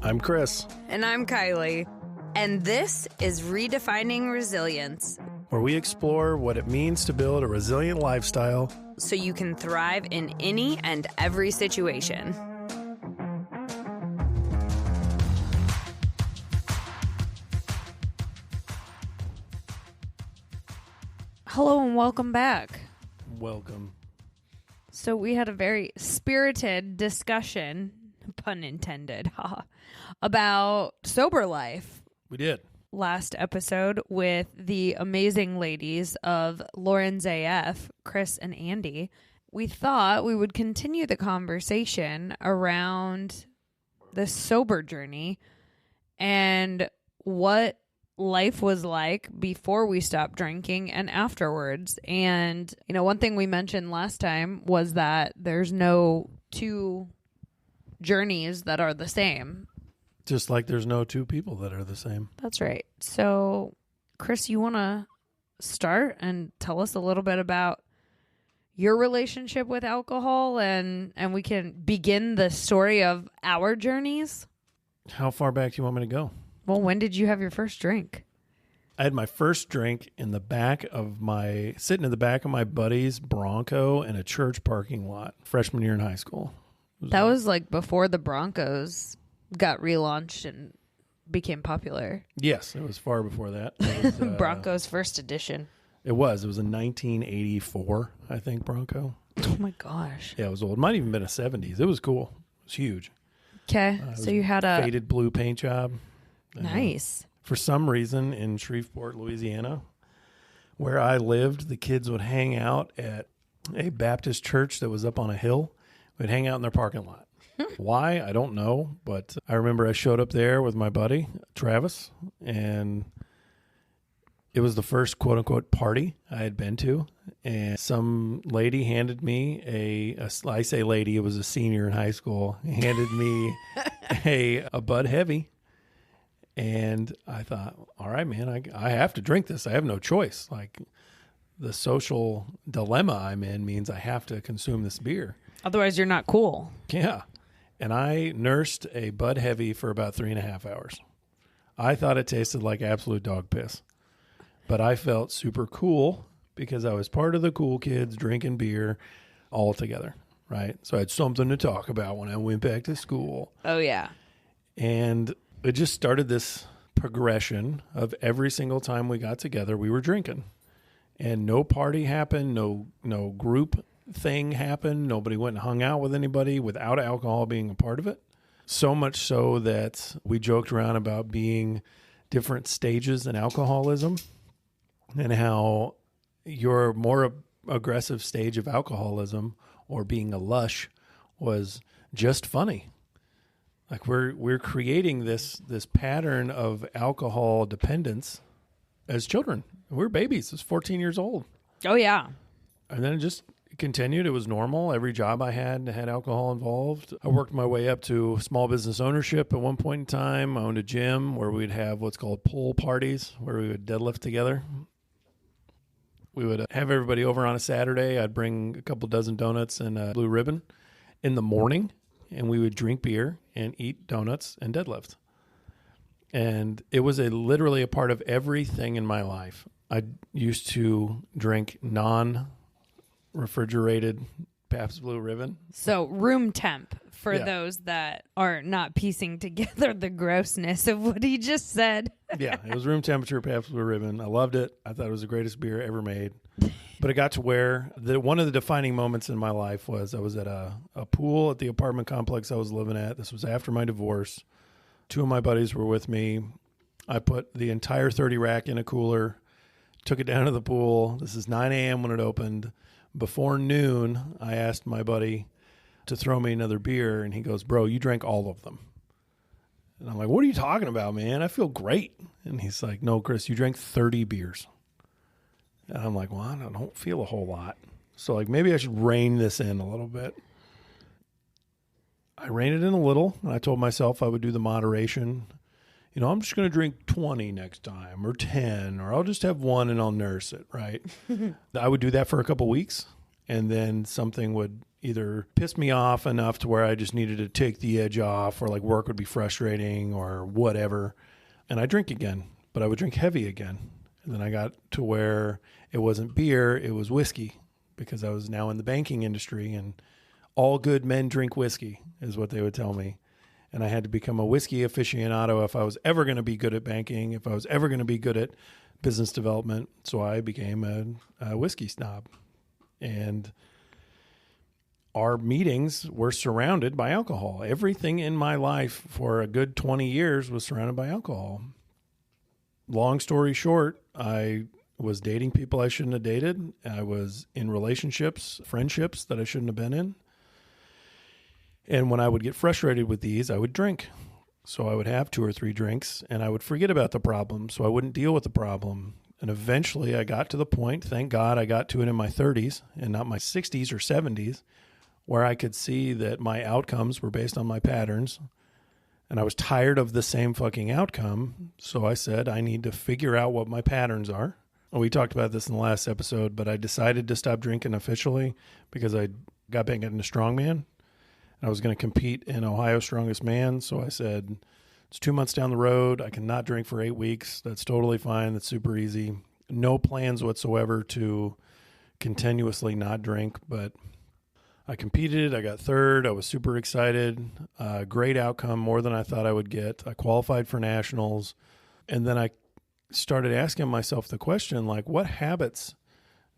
I'm Chris, And I'm Kiley. And this is Redefining Resilience, where we explore what it means to build a resilient lifestyle so you can thrive in any and every situation. Hello and welcome back. Welcome. So we had a very spirited discussion, pun intended, about sober life. We did. Last episode with the amazing ladies of Lauren's AF, Chris and Andy. We thought we would continue the conversation around the sober journey and what life was like before we stopped drinking and afterwards. And, one thing we mentioned last time was that there's no two journeys that are the same. Just like there's no two people that are the same. That's right. So, Chris, you want to start and tell us a little bit about your relationship with alcohol, and we can begin the story of our journeys? How far back do you want me to go? Well, when did you have your first drink? I had my first drink sitting in the back of my buddy's Bronco in a church parking lot, freshman year in high school. That was like before the Broncos got relaunched and became popular. Yes, it was far before that. It was, Broncos first edition. It was a 1984, I think, Bronco. Oh my gosh. Yeah, it was old. It might have even been a 70s. It was cool. It was huge. Okay, so you had a faded blue paint job. Nice. For some reason in Shreveport, Louisiana, where I lived, the kids would hang out at a Baptist church that was up on a hill. We'd hang out in their parking lot. Why? I don't know, but I remember I showed up there with my buddy, Travis, and it was the first quote-unquote party I had been to, and some lady handed me I say lady, it was a senior in high school, handed me a Bud Heavy, and I thought, all right, man, I have to drink this. I have no choice. Like, the social dilemma I'm in means I have to consume this beer. Otherwise, you're not cool. Yeah. And I nursed a Bud Heavy for about 3.5 hours. I thought it tasted like absolute dog piss. But I felt super cool because I was part of the cool kids drinking beer all together, right? So I had something to talk about when I went back to school. Oh, yeah. And it just started this progression of every single time we got together, we were drinking. And no party happened, no group thing happened. Nobody went and hung out with anybody without alcohol being a part of it. So much so that we joked around about being different stages in alcoholism and how your more aggressive stage of alcoholism or being a lush was just funny. Like we're creating this pattern of alcohol dependence as children. We're babies. I was 14 years old. Oh, yeah. And then it just continued. It was normal. Every job I had alcohol involved. I worked my way up to small business ownership at one point in time. I owned a gym where we'd have what's called pool parties, where we would deadlift together. We would have everybody over on a Saturday. I'd bring a couple dozen donuts and a blue ribbon in the morning, and we would drink beer and eat donuts and deadlift. And it was literally a part of everything in my life. I used to drink non-refrigerated Pabst Blue Ribbon. So room temp for Yeah. those that are not piecing together the grossness of what he just said. Yeah, it was room temperature Pabst Blue Ribbon. I loved it. I thought it was the greatest beer ever made. But it got to where one of the defining moments in my life was I was at a pool at the apartment complex I was living at. This was after my divorce. Two of my buddies were with me. I put the entire 30 rack in a cooler, took it down to the pool. This is 9 a.m. when it opened. Before noon, I asked my buddy to throw me another beer, and he goes, "Bro, you drank all of them." And I'm like, "What are you talking about, man? I feel great." And he's like, "No, Chris, you drank 30 beers." And I'm like, "Well, I don't feel a whole lot. So like maybe I should rein this in a little bit." I reined it in a little, and I told myself I would do the moderation. I'm just going to drink 20 next time or 10, or I'll just have one and I'll nurse it, right? I would do that for a couple weeks, and then something would either pissed me off enough to where I just needed to take the edge off, or like work would be frustrating or whatever. And I drink again, but I would drink heavy again. And then I got to where it wasn't beer, it was whiskey, because I was now in the banking industry, and all good men drink whiskey is what they would tell me. And I had to become a whiskey aficionado if I was ever going to be good at banking, if I was ever going to be good at business development. So I became a whiskey snob. And our meetings were surrounded by alcohol. Everything in my life for a good 20 years was surrounded by alcohol. Long story short, I was dating people I shouldn't have dated. I was in relationships, friendships that I shouldn't have been in. And when I would get frustrated with these, I would drink. So I would have 2 or 3 drinks, and I would forget about the problem, so I wouldn't deal with the problem. And eventually I got to the point, thank God I got to it in my 30s and not my 60s or 70s, where I could see that my outcomes were based on my patterns. And I was tired of the same fucking outcome. So I said, I need to figure out what my patterns are. We talked about this in the last episode, but I decided to stop drinking officially because I got back into strongman. I was going to compete in Ohio's Strongest Man. So I said, it's 2 months down the road. I cannot drink for 8 weeks. That's totally fine. That's super easy. No plans whatsoever to continuously not drink, but I competed. I got third. I was super excited. Great outcome, more than I thought I would get. I qualified for nationals. And then I started asking myself the question, like, what habits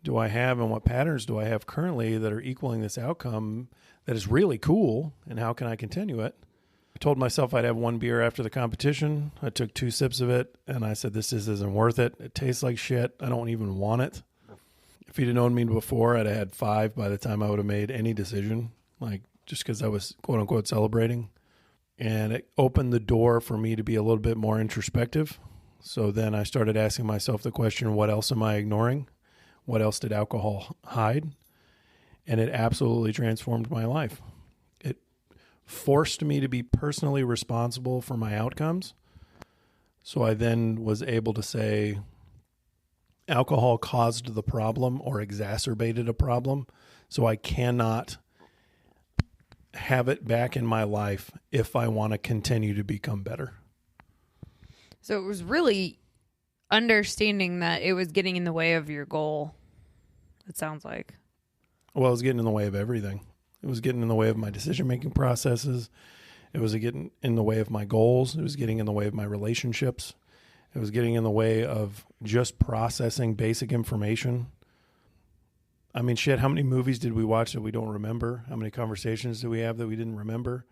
do I have and what patterns do I have currently that are equaling this outcome that is really cool, and how can I continue it? I told myself I'd have 1 beer after the competition. I took 2 sips of it, and I said, this just isn't worth it. It tastes like shit. I don't even want it. If you'd have known me before, I'd have had 5 by the time I would have made any decision, like just because I was quote-unquote celebrating. And it opened the door for me to be a little bit more introspective. So then I started asking myself the question, what else am I ignoring? What else did alcohol hide? And it absolutely transformed my life. It forced me to be personally responsible for my outcomes. So I then was able to say, alcohol caused the problem or exacerbated a problem. So I cannot have it back in my life if I want to continue to become better. So it was really understanding that it was getting in the way of your goal, it sounds like. Well, it was getting in the way of everything. It was getting in the way of my decision-making processes. It was getting in the way of my goals. It was getting in the way of my relationships. It was getting in the way of just processing basic information. I mean, shit, how many movies did we watch that we don't remember? How many conversations did we have that we didn't remember?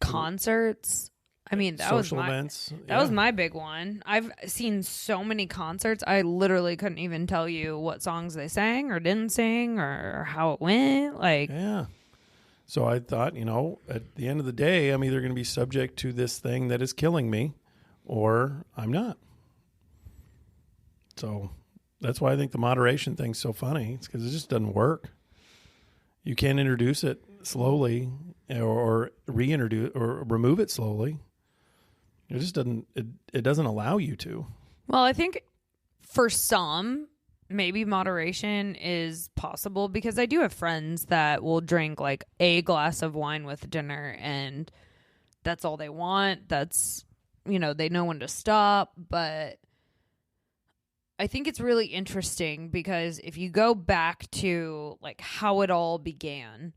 Concerts. I mean, that social was events. That was my big one. I've seen so many concerts. I literally couldn't even tell you what songs they sang or didn't sing or how it went. Like, yeah. So I thought, at the end of the day, I'm either going to be subject to this thing that is killing me, or I'm not. So that's why I think the moderation thing's so funny. It's because it just doesn't work. You can't introduce it slowly or reintroduce or remove it slowly. It just doesn't, it doesn't allow you to. Well, I think for some, maybe moderation is possible, because I do have friends that will drink like a glass of wine with dinner and that's all they want. That's, they know when to stop. But I think it's really interesting because if you go back to like how it all began,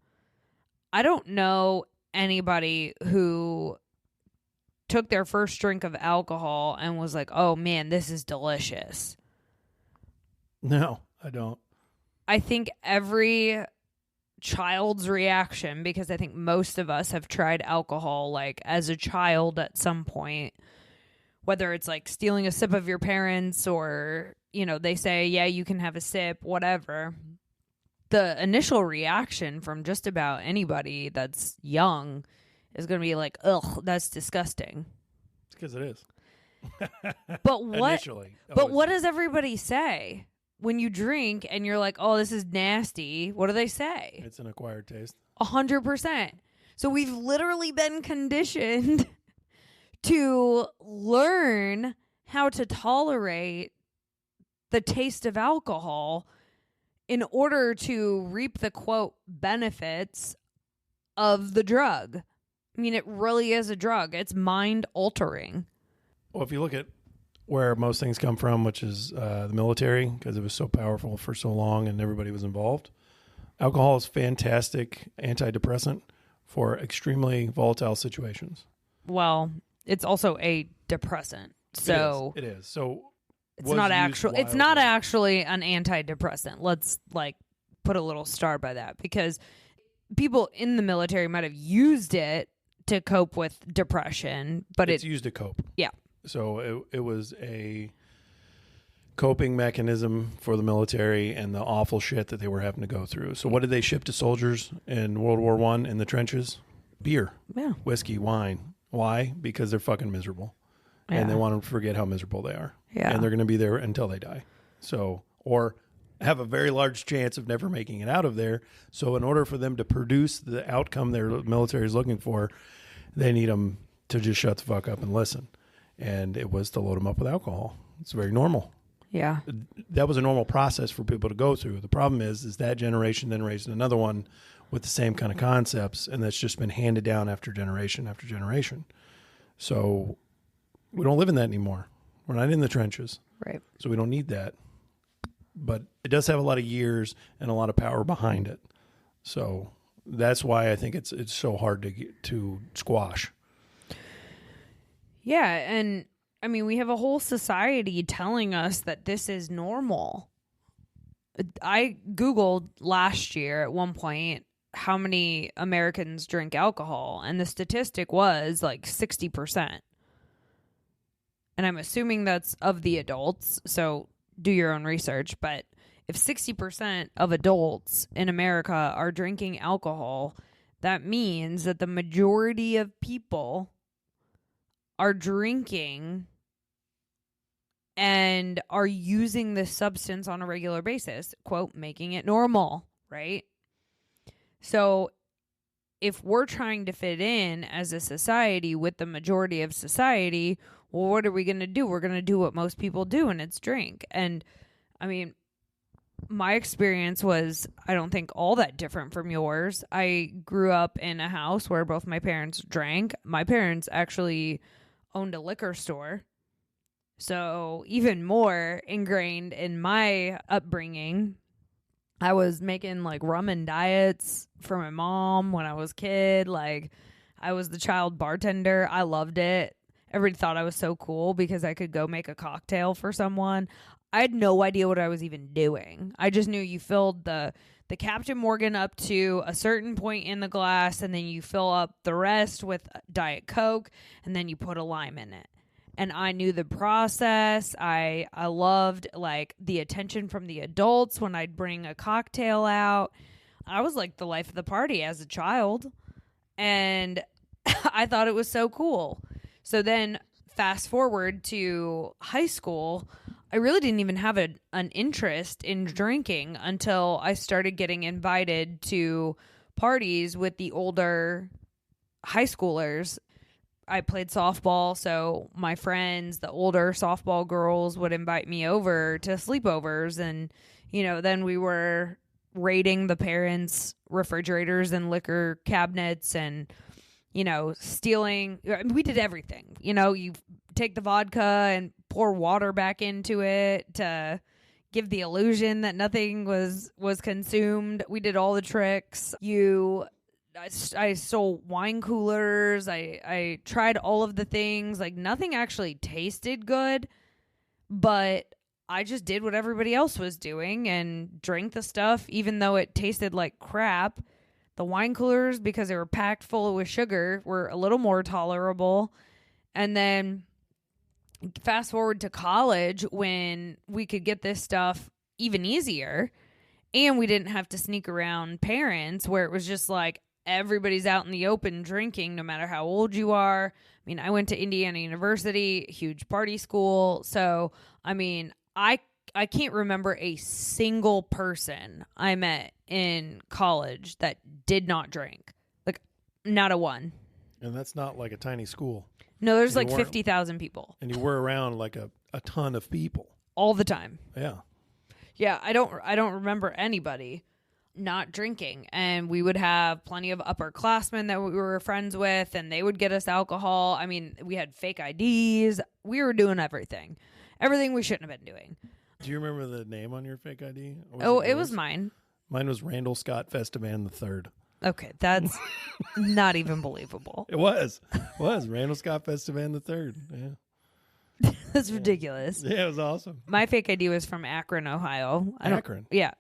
I don't know anybody who took their first drink of alcohol and was like, oh man, this is delicious. No, I don't. I think every child's reaction, because I think most of us have tried alcohol like as a child at some point, whether it's like stealing a sip of your parents or, they say, yeah, you can have a sip, whatever. The initial reaction from just about anybody that's young is going to be like, ugh, that's disgusting. It's because it is. But what? Initially. But what does everybody say when you drink and you're like, oh, this is nasty? What do they say? It's an acquired taste. 100%. So we've literally been conditioned to learn how to tolerate the taste of alcohol in order to reap the quote benefits of the drug. I mean, it really is a drug. It's mind altering. Well, if you look at where most things come from, which is the military, because it was so powerful for so long and everybody was involved. Alcohol is fantastic antidepressant for extremely volatile situations. Well, it's also a depressant. So it is. So it's not actually an antidepressant. Let's put a little star by that, because people in the military might have used it to cope with depression, but it's used to cope. Yeah. So it was a coping mechanism for the military and the awful shit that they were having to go through. So what did they ship to soldiers in World War I in the trenches? Beer, whiskey, wine. Why? Because they're fucking miserable. Yeah. And they want them to forget how miserable they are. Yeah. And they're going to be there until they die. So, or have a very large chance of never making it out of there. So in order for them to produce the outcome their military is looking for, they need them to just shut the fuck up and listen. And it was to load them up with alcohol. It's very normal. Yeah. That was a normal process for people to go through. The problem is that generation then raised another one with the same kind of concepts, and that's just been handed down after generation after generation. So we don't live in that anymore. We're not in the trenches. Right. So we don't need that. But it does have a lot of years and a lot of power behind it. So that's why I think it's so hard to squash. Yeah, and I mean, we have a whole society telling us that this is normal. I Googled last year at one point how many Americans drink alcohol, and the statistic was 60%. And I'm assuming that's of the adults, so do your own research. But if 60% of adults in America are drinking alcohol, that means that the majority of people are drinking and are using this substance on a regular basis, quote, making it normal, right? So if we're trying to fit in as a society with the majority of society, well, what are we going to do? We're going to do what most people do, and it's drink. And I mean, my experience was, I don't think all that different from yours. I grew up in a house where both my parents drank. My parents actually owned a liquor store. So even more ingrained in my upbringing, I was making ramen diets for my mom when I was a kid. I was the child bartender. I loved it. Everybody thought I was so cool because I could go make a cocktail for someone. I had no idea what I was even doing. I just knew you filled the Captain Morgan up to a certain point in the glass, and then you fill up the rest with Diet Coke, and then you put a lime in it. And I knew the process. I loved the attention from the adults when I'd bring a cocktail out. I was the life of the party as a child, and I thought it was so cool. So then fast forward to high school, I really didn't even have an interest in drinking until I started getting invited to parties with the older high schoolers. I played softball, so my friends, the older softball girls, would invite me over to sleepovers, and then we were raiding the parents' refrigerators and liquor cabinets and stealing. We did everything. You take the vodka and pour water back into it to give the illusion that nothing was consumed. We did all the tricks. I stole wine coolers. I tried all of the things. Nothing actually tasted good, but I just did what everybody else was doing and drank the stuff, even though it tasted like crap. The wine coolers, because they were packed full with sugar, were a little more tolerable. And then fast forward to college, when we could get this stuff even easier, and we didn't have to sneak around parents, where it was just everybody's out in the open drinking, no matter how old you are. I mean, I went to Indiana University, huge party school. So, I mean, I can't remember a single person I met in college that did not drink. Not a one. And that's not a tiny school. No, there's 50,000 people. And you were around a ton of people. All the time. Yeah. Yeah, I don't remember anybody not drinking. And we would have plenty of upperclassmen that we were friends with, and they would get us alcohol. I mean, we had fake IDs. We were doing everything. Everything we shouldn't have been doing. Do you remember the name on your fake ID? It was mine. Mine was Randall Scott Festivan III. Okay, that's not even believable. It was Randall Scott Festivan III. Yeah. That's ridiculous. Yeah, it was awesome. My fake ID was from Akron, Ohio. Akron? Yeah.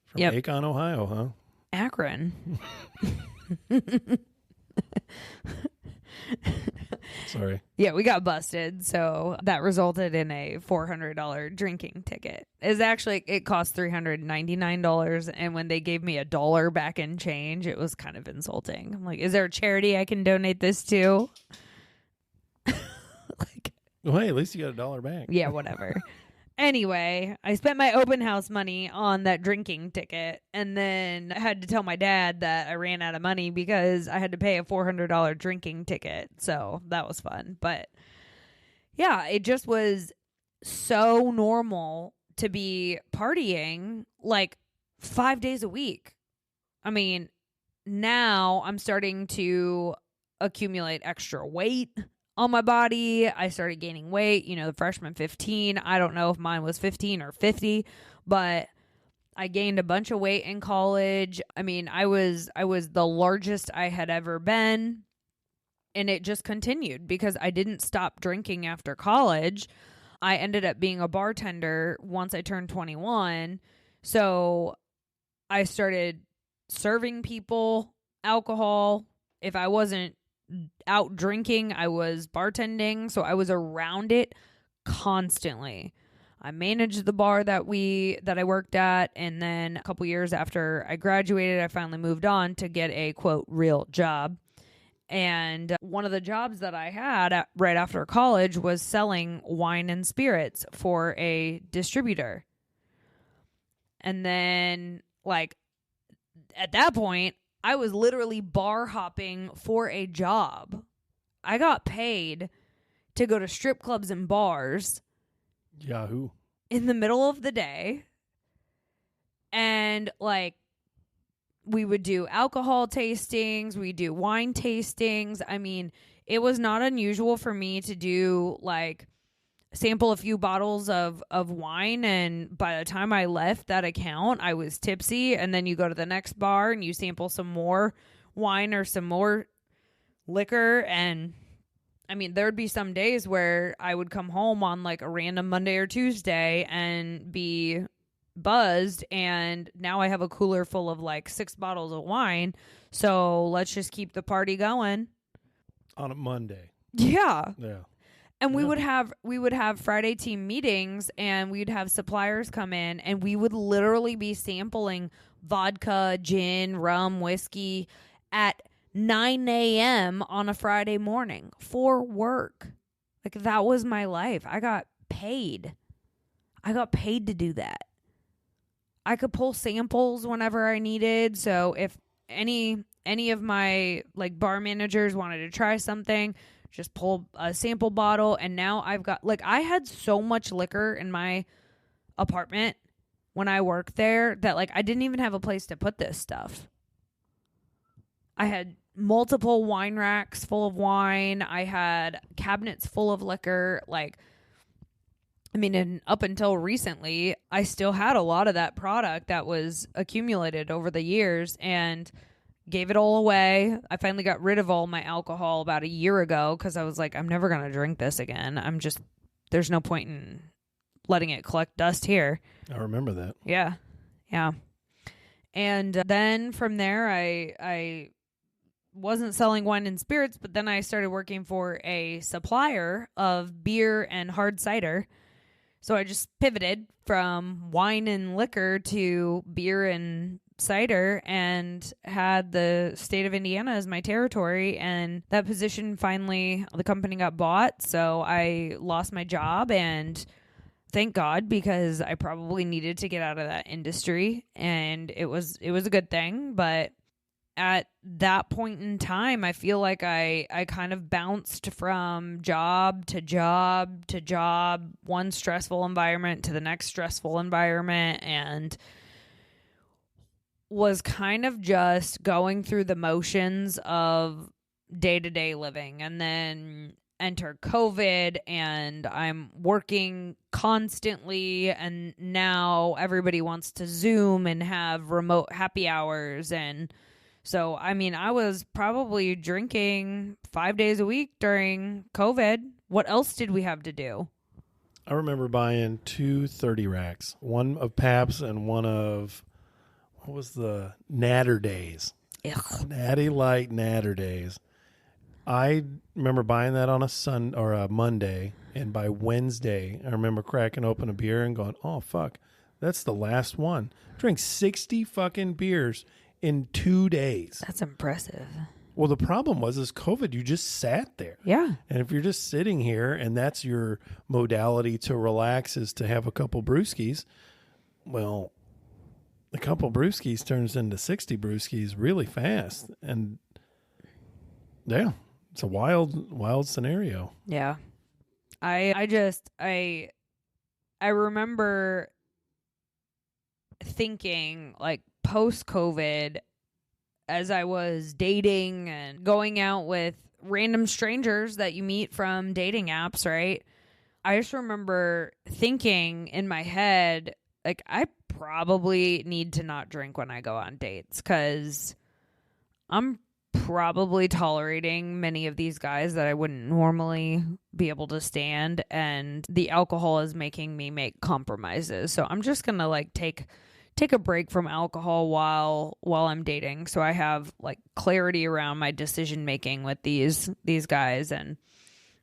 From Akron, Ohio, huh? Akron. Sorry. Yeah, we got busted, so that resulted in a $400 drinking ticket. It cost $399, and when they gave me $1 back in change, it was kind of insulting. I'm like, is there a charity I can donate this to? Well, hey, at least you got $1 back. Yeah, whatever. Anyway, I spent my open house money on that drinking ticket, and then I had to tell my dad that I ran out of money because I had to pay a $400 drinking ticket. So that was fun. But yeah, it just was so normal to be partying like 5 days a week. I mean, now I'm starting to accumulate extra weight on my body. I started gaining weight, the freshman 15. I don't know if mine was 15 or 50, but I gained a bunch of weight in college. I mean, I was the largest I had ever been, and it just continued because I didn't stop drinking after college. I ended up being a bartender once I turned 21. So I started serving people alcohol. If I wasn't out drinking, I was bartending, so I was around it constantly. I managed the bar that I worked at, and then a couple years after I graduated, I finally moved on to get a quote real job. And one of the jobs that I had right after college was selling wine and spirits for a distributor. And then at that point, I was literally bar hopping for a job. I got paid to go to strip clubs and bars. Yahoo. In the middle of the day. And we would do alcohol tastings. We do wine tastings. I mean, it was not unusual for me to do sample a few bottles of wine, and by the time I left that account, I was tipsy. And then you go to the next bar and you sample some more wine or some more liquor. And I mean, there'd be some days where I would come home on a random Monday or Tuesday and be buzzed, and now I have a cooler full of 6 bottles of wine. So let's just keep the party going On a Monday. Yeah. Yeah. And we would have Friday team meetings, and we'd have suppliers come in, and we would literally be sampling vodka, gin, rum, whiskey at 9 a.m. on a Friday morning for work. That was my life. I got paid. To do that. I could pull samples whenever I needed. So if any of my bar managers wanted to try something, just pull a sample bottle. And now I've got I had so much liquor in my apartment when I worked there that I didn't even have a place to put this stuff. I had multiple wine racks full of wine. I had cabinets full of liquor. And up until recently, I still had a lot of that product that was accumulated over the years and gave it all away. I finally got rid of all my alcohol about a year ago because I was I'm never going to drink this again. There's no point in letting it collect dust here. I remember that. Yeah. Yeah. And then from there, I wasn't selling wine and spirits, but then I started working for a supplier of beer and hard cider. So I just pivoted from wine and liquor to beer and cider and had the state of Indiana as my territory. And that position finally, the company got bought. So I lost my job, and thank God, because I probably needed to get out of that industry, and it was a good thing. But at that point in time, I feel like I kind of bounced from job to job to job, one stressful environment to the next stressful environment, and was kind of just going through the motions of day-to-day living. And then enter COVID, and I'm working constantly, and now everybody wants to Zoom and have remote happy hours. And so, I mean, I was probably drinking 5 days a week during COVID. What else did we have to do? I remember buying 2 30 racks, one of Pabst and one of, what was the Natter Days? Ugh. Natty Light Natter Days. I remember buying that on a Monday, and by Wednesday, I remember cracking open a beer and going, "Oh fuck, that's the last one." Drank 60 fucking beers in 2 days. That's impressive. Well, the problem was COVID. You just sat there. Yeah. And if you're just sitting here and that's your modality to relax is to have a couple brewskis, well, a couple brewskis turns into 60 brewskis really fast. And yeah, it's a wild scenario. Yeah. I remember thinking, like, post-COVID, as I was dating and going out with random strangers that you meet from dating apps, right? I just remember thinking in my head, like, I probably need to not drink when I go on dates, because I'm probably tolerating many of these guys that I wouldn't normally be able to stand, and the alcohol is making me make compromises. So I'm just gonna like take a break from alcohol while I'm dating, so I have like clarity around my decision making with these guys. And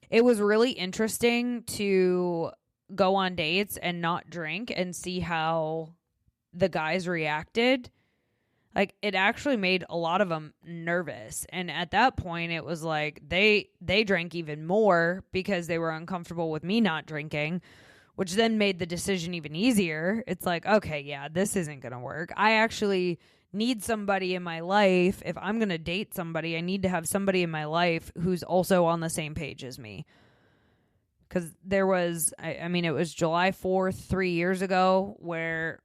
it was really interesting to go on dates and not drink and see how the guys reacted. Like, it actually made a lot of them nervous. And at that point, it was like they drank even more because they were uncomfortable with me not drinking, which then made the decision even easier. It's like, okay, yeah, this isn't going to work. I actually need somebody in my life. If I'm going to date somebody, I need to have somebody in my life who's also on the same page as me. Because there was, I mean, it was July 4th, 3 years ago, where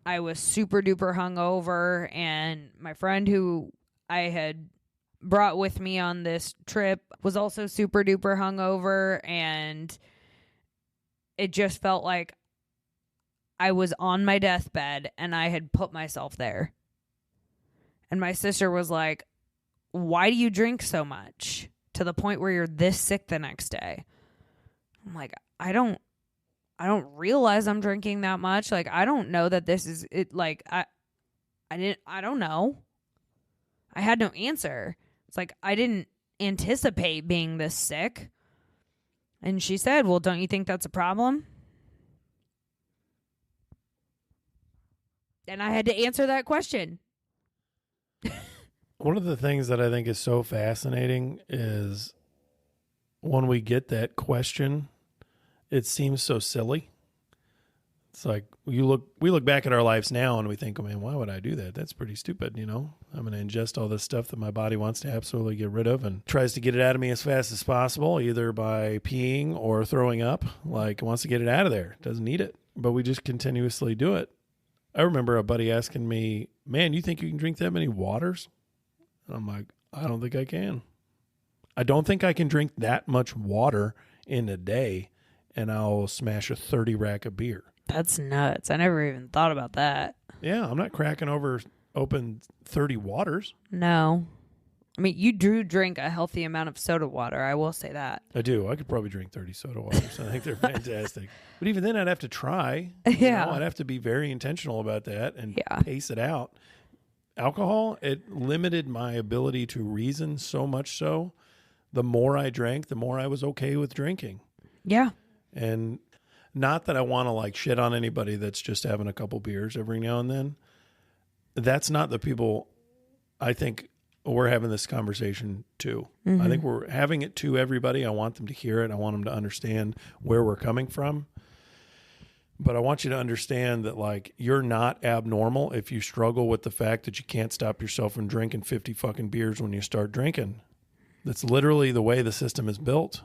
I was super duper hungover, and my friend who I had brought with me on this trip was also super duper hungover, and it just felt like I was on my deathbed and I had put myself there. And my sister was like, "Why do you drink so much to the point where you're this sick the next day?" I'm like, I don't realize I'm drinking that much. Like, I don't know that this is it. Like, I don't know. I had no answer. It's like, I didn't anticipate being this sick. And she said, "Well, don't you think that's a problem?" And I had to answer that question. One of the things that I think is so fascinating is when we get that question, it seems so silly. It's like we look back at our lives now and we think, "Oh man, why would I do that? That's pretty stupid, you know? I'm going to ingest all this stuff that my body wants to absolutely get rid of and tries to get it out of me as fast as possible, either by peeing or throwing up. Like, it wants to get it out of there. It doesn't need it. But we just continuously do it." I remember a buddy asking me, "Man, you think you can drink that many waters?" And I'm like, "I don't think I can. I don't think I can drink that much water in a day, and I'll smash a 30 rack of beer." That's nuts. I never even thought about that. Yeah, I'm not cracking open 30 waters. No. I mean, you do drink a healthy amount of soda water. I will say that. I do. I could probably drink 30 soda waters. I think they're fantastic. But even then, I'd have to try. Yeah. I'd have to be very intentional about that and Yeah. pace it out. Alcohol, it limited my ability to reason so much so. The more I drank, the more I was okay with drinking. Yeah. And not that I want to like shit on anybody that's just having a couple beers every now and then. That's not the people I think we're having this conversation to. Mm-hmm. I think we're having it to everybody. I want them to hear it. I want them to understand where we're coming from. But I want you to understand that, like, you're not abnormal if you struggle with the fact that you can't stop yourself from drinking 50 fucking beers when you start drinking. That's literally the way the system is built.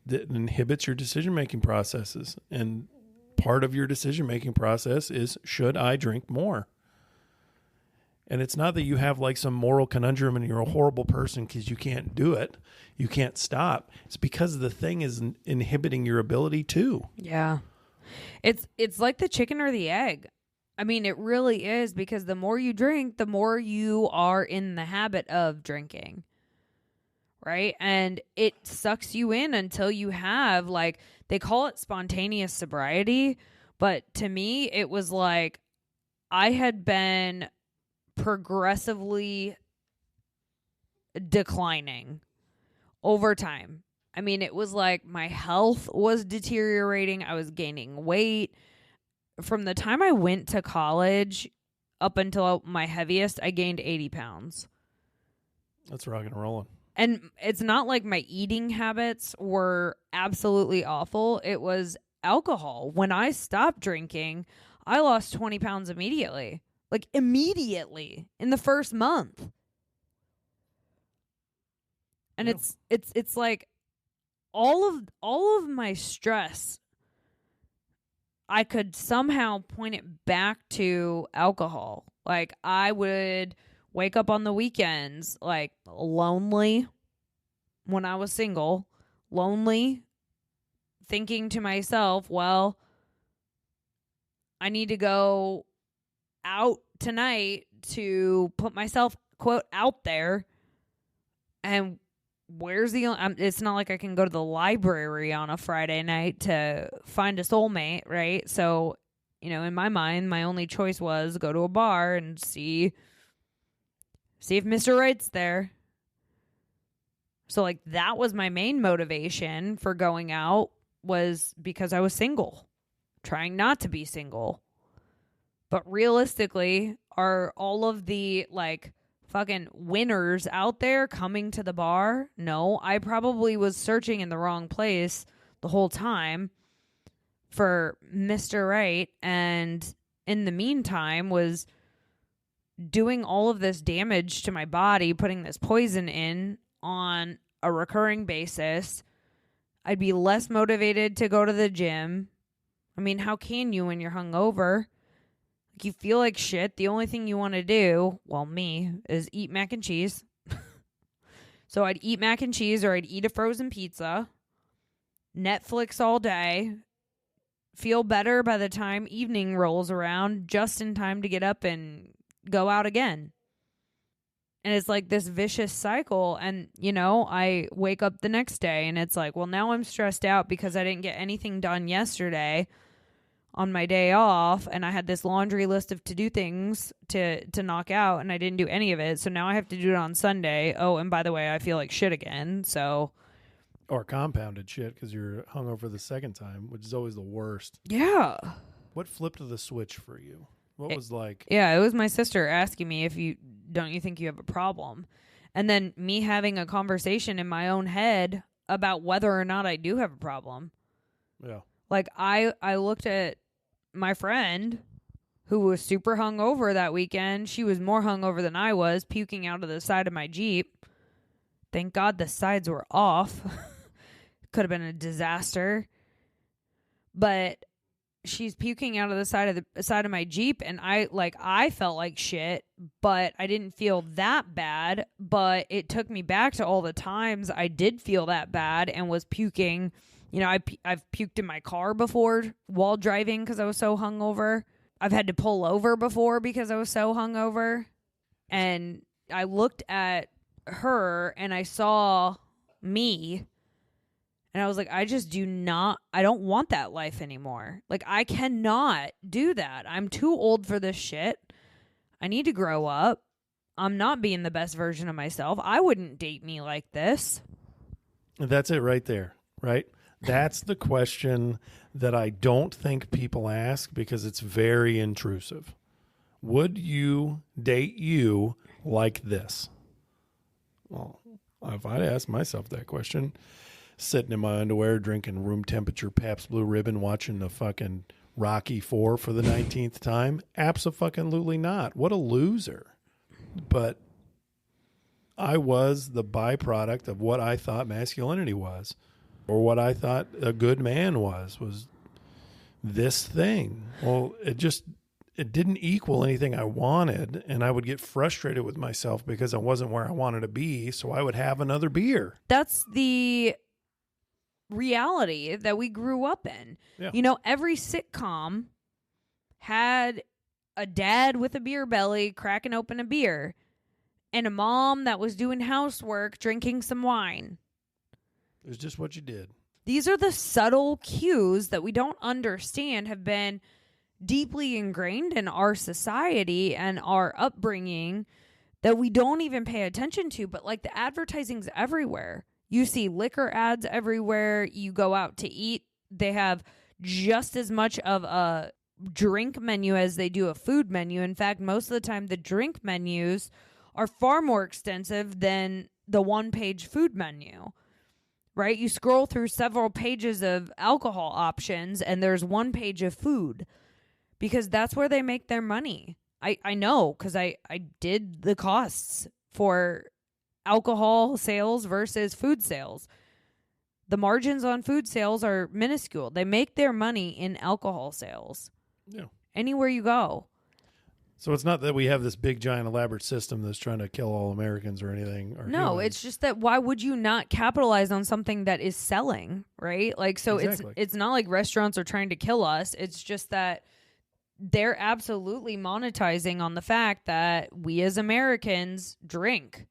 That inhibits your decision-making processes. And part of your decision-making process is, should I drink more? And it's not that you have like some moral conundrum and you're a horrible person because you can't do it. You can't stop. It's because the thing is inhibiting your ability to. Yeah. It's like the chicken or the egg. I mean, it really is, because the more you drink, the more you are in the habit of drinking. Right? And it sucks you in until you have, like, they call it spontaneous sobriety. But to me, it was like I had been progressively declining over time. I mean, it was like my health was deteriorating. I was gaining weight. From the time I went to college up until my heaviest, I gained 80 pounds. That's rocking and rolling. And it's not like my eating habits were absolutely awful. It was alcohol. When I stopped drinking, I lost 20 pounds immediately. Like, immediately in the first month. And Yeah. it's like all of my stress, I could somehow point it back to alcohol. Like, I would wake up on the weekends, like, lonely when I was single, lonely, thinking to myself, well, I need to go out tonight to put myself, quote, out there. And where's the it's not like I can go to the library on a Friday night to find a soulmate, right? So, you know, in my mind, my only choice was go to a bar and see if Mr. Right's there. So, like, that was my main motivation for going out, was because I was single, trying not to be single. But realistically, are all of the, like, fucking winners out there coming to the bar? No, I probably was searching in the wrong place the whole time for Mr. Right, and in the meantime was doing all of this damage to my body, putting this poison in on a recurring basis. I'd be less motivated to go to the gym. I mean, how can you when you're hungover? Like, you feel like shit. The only thing you want to do, well, me, is eat mac and cheese. So I'd eat mac and cheese, or I'd eat a frozen pizza, Netflix all day, feel better by the time evening rolls around, just in time to get up and go out again. And it's like this vicious cycle. And, you know, I wake up the next day and it's like, well, now I'm stressed out because I didn't get anything done yesterday on my day off, and I had this laundry list of to-do things to knock out, and I didn't do any of it. So now I have to do it on Sunday. Oh, and by the way, I feel like shit again. So, or compounded shit because you're hungover the second time, which is always the worst. Yeah. What flipped the switch for you? What was like? Yeah, it was my sister asking me, if you think you have a problem, and then me having a conversation in my own head about whether or not I do have a problem. Yeah. Like, I looked at my friend who was super hungover that weekend. She was more hungover than I was, puking out of the side of my Jeep. Thank God the sides were off. Could have been a disaster. But she's puking out of the side of my Jeep, and I felt like shit, but I didn't feel that bad. But it took me back to all the times I did feel that bad and was puking. You know, I've puked in my car before while driving because I was so hungover. I've had to pull over before because I was so hungover. And I looked at her and I saw me, and I was like, I don't want that life anymore. Like, I cannot do that. I'm too old for this shit. I need to grow up. I'm not being the best version of myself. I wouldn't date me like this. That's it right there, right? That's the question that I don't think people ask because it's very intrusive. Would you date you like this? Well, if I'd asked myself that question, sitting in my underwear, drinking room temperature Pabst Blue Ribbon, watching the fucking Rocky IV for the 19th time? Abso-fucking-lutely not. What a loser. But I was the byproduct of what I thought masculinity was, or what I thought a good man was this thing. Well, it didn't equal anything I wanted, and I would get frustrated with myself because I wasn't where I wanted to be, so I would have another beer. That's the reality that we grew up in. Yeah. You know, every sitcom had a dad with a beer belly cracking open a beer and a mom that was doing housework drinking some wine. It was just what you did. These are the subtle cues that we don't understand, have been deeply ingrained in our society and our upbringing that we don't even pay attention to. But like, the advertising's everywhere. You see liquor ads everywhere. You go out to eat, they have just as much of a drink menu as they do a food menu. In fact, most of the time the drink menus are far more extensive than the one-page food menu. Right? You scroll through several pages of alcohol options and there's one page of food, because that's where they make their money. I know, because I did the costs for alcohol sales versus food sales. The margins on food sales are minuscule. They make their money in alcohol sales. Yeah. Anywhere you go. So it's not that we have this big, giant, elaborate system that's trying to kill all Americans or anything. Or no, humans. it's just that why would you not capitalize on something that is selling, right? Like, so Exactly. it's not like restaurants are trying to kill us. It's just that they're absolutely monetizing on the fact that we as Americans drink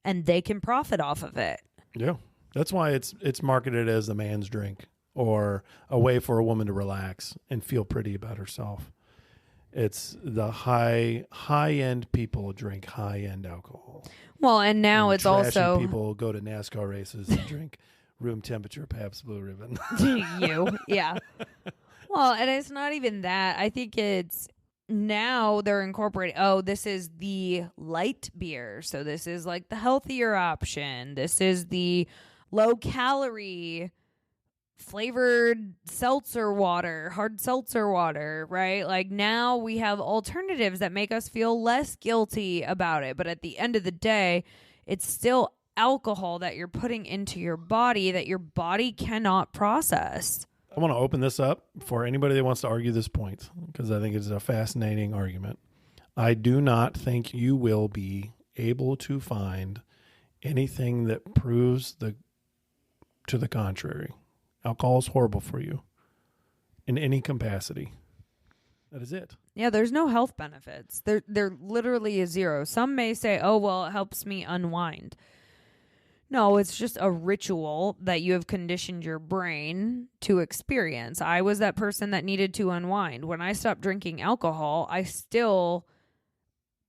and they can profit off of it. Yeah. That's why it's marketed as the man's drink, or a way for a woman to relax and feel pretty about herself. It's the high-end people drink high-end alcohol. Well, and now it's trashy also people go to NASCAR races and drink room temperature Pabst Blue Ribbon. yeah. Well, and it's not even that. I think it's now they're incorporating, this is the light beer. So this is like the healthier option. This is the low calorie flavored seltzer water, hard seltzer water, right? Like, now we have alternatives that make us feel less guilty about it. But at the end of the day, it's still alcohol that you're putting into your body that your body cannot process. I want to open this up for anybody that wants to argue this point, because I think it's a fascinating argument. I do not think you will be able to find anything that proves to the contrary. Alcohol is horrible for you in any capacity. That is it. Yeah, there's no health benefits. There literally is zero. Some may say, oh, well, it helps me unwind. No, it's just a ritual that you have conditioned your brain to experience. I was that person that needed to unwind. When I stopped drinking alcohol, I still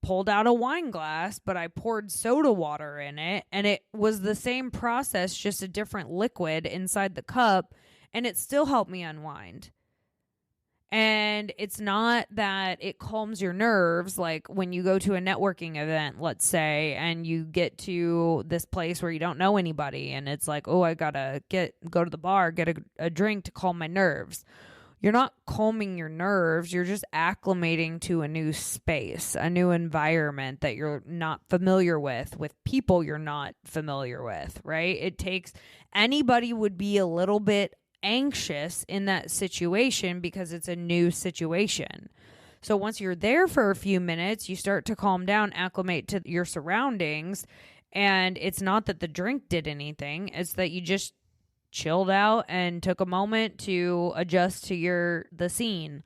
pulled out a wine glass, but I poured soda water in it, and it was the same process, just a different liquid inside the cup, and it still helped me unwind. And it's not that it calms your nerves, like when you go to a networking event, let's say, and you get to this place where you don't know anybody, and it's like, oh, I gotta go to the bar, get a drink to calm my nerves. You're not calming your nerves. You're just acclimating to a new space, a new environment that you're not familiar with people you're not familiar with, right? Anybody would be a little bit anxious in that situation because it's a new situation. So once you're there for a few minutes, you start to calm down, acclimate to your surroundings, and it's not that the drink did anything. It's that you just chilled out and took a moment to adjust to the scene.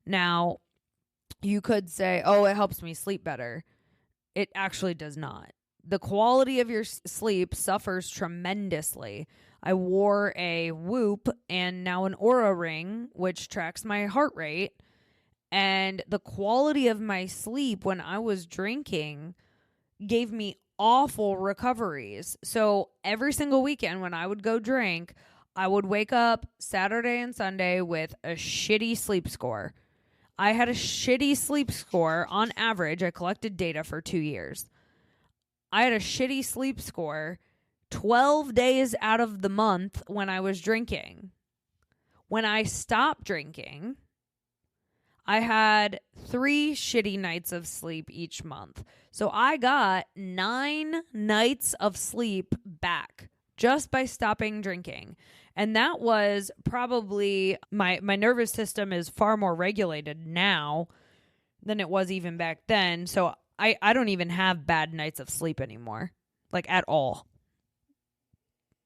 Now, you could say, oh, it helps me sleep better. It actually does not. The quality of your sleep suffers tremendously. I wore a Whoop and now an Oura Ring, which tracks my heart rate. And the quality of my sleep when I was drinking gave me awful recoveries. So every single weekend when I would go drink, I would wake up Saturday and Sunday with a shitty sleep score. I had a shitty sleep score on average. I collected data for 2 years. I had a shitty sleep score 12 days out of the month when I was drinking. When I stopped drinking, I had 3 shitty nights of sleep each month. So I got 9 nights of sleep back just by stopping drinking. And that was probably, my nervous system is far more regulated now than it was even back then. So I don't even have bad nights of sleep anymore, like at all.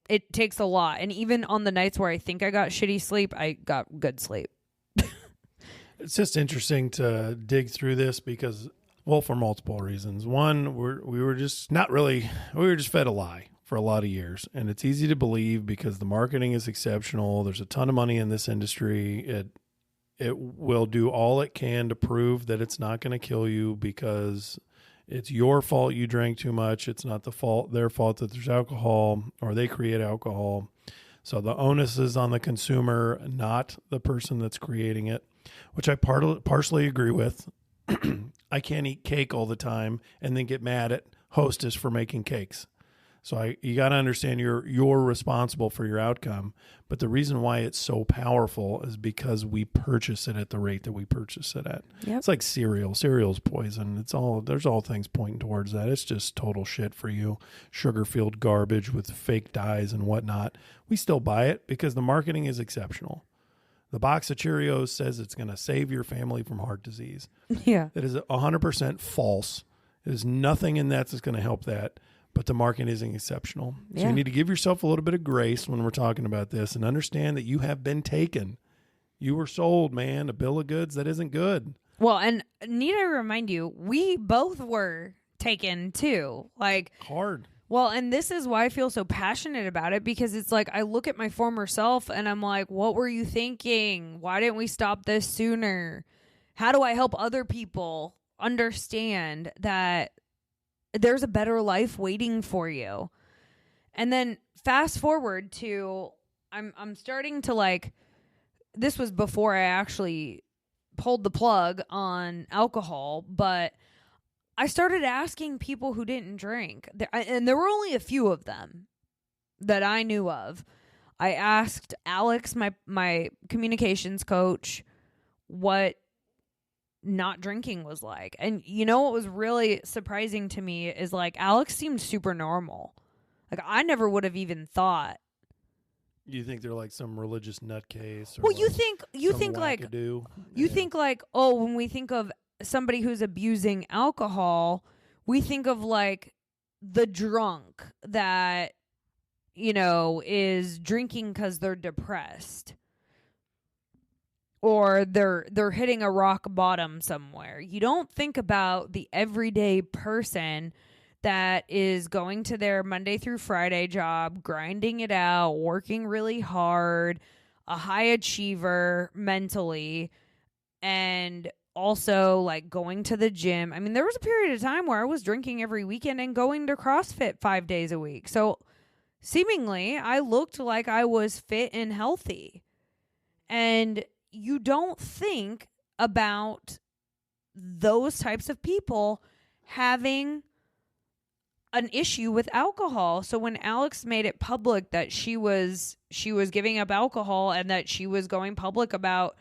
It takes a lot. And even on the nights where I think I got shitty sleep, I got good sleep. It's just interesting to dig through this because, well, for multiple reasons. One, we were just fed a lie for a lot of years. And it's easy to believe because the marketing is exceptional. There's a ton of money in this industry. It will do all it can to prove that it's not going to kill you because it's your fault you drank too much. It's not their fault that there's alcohol or they create alcohol. So the onus is on the consumer, not the person that's creating it, which I partially agree with. I can't eat cake all the time and then get mad at Hostess for making cakes. So you got to understand you're responsible for your outcome. But the reason why it's so powerful is because we purchase it at the rate that we purchase it at. Yep. It's like cereal. Cereal's poison. There's all things pointing towards that. It's just total shit for you. Sugar-filled garbage with fake dyes and whatnot. We still buy it because the marketing is exceptional. The box of Cheerios says it's going to save your family from heart disease. Yeah. That is 100% false. There's nothing in that that's going to help that. But the market isn't exceptional. So you need to give yourself a little bit of grace when we're talking about this and understand that you have been taken. You were sold, man, a bill of goods that isn't good. Well, and need I remind you, we both were taken too. Like hard. Well, and this is why I feel so passionate about it, because it's like I look at my former self and I'm like, what were you thinking? Why didn't we stop this sooner? How do I help other people understand that there's a better life waiting for you? And then fast forward to I'm starting to like, this was before I actually pulled the plug on alcohol, but I started asking people who didn't drink, and there were only a few of them that I knew of. I asked Alex, my communications coach, what not drinking was like. And you know what was really surprising to me is like Alex seemed super normal. Like I never would have even thought. You think they're like some religious nutcase? Well, you think like oh, when we think of somebody who's abusing alcohol, we think of like the drunk that is drinking because they're depressed. Or they're hitting a rock bottom somewhere. You don't think about the everyday person that is going to their Monday through Friday job, grinding it out, working really hard, a high achiever mentally, and also like going to the gym. I mean, there was a period of time where I was drinking every weekend and going to CrossFit 5 days a week. So seemingly I looked like I was fit and healthy. And you don't think about those types of people having an issue with alcohol. So when Alex made it public that she was giving up alcohol and that she was going public about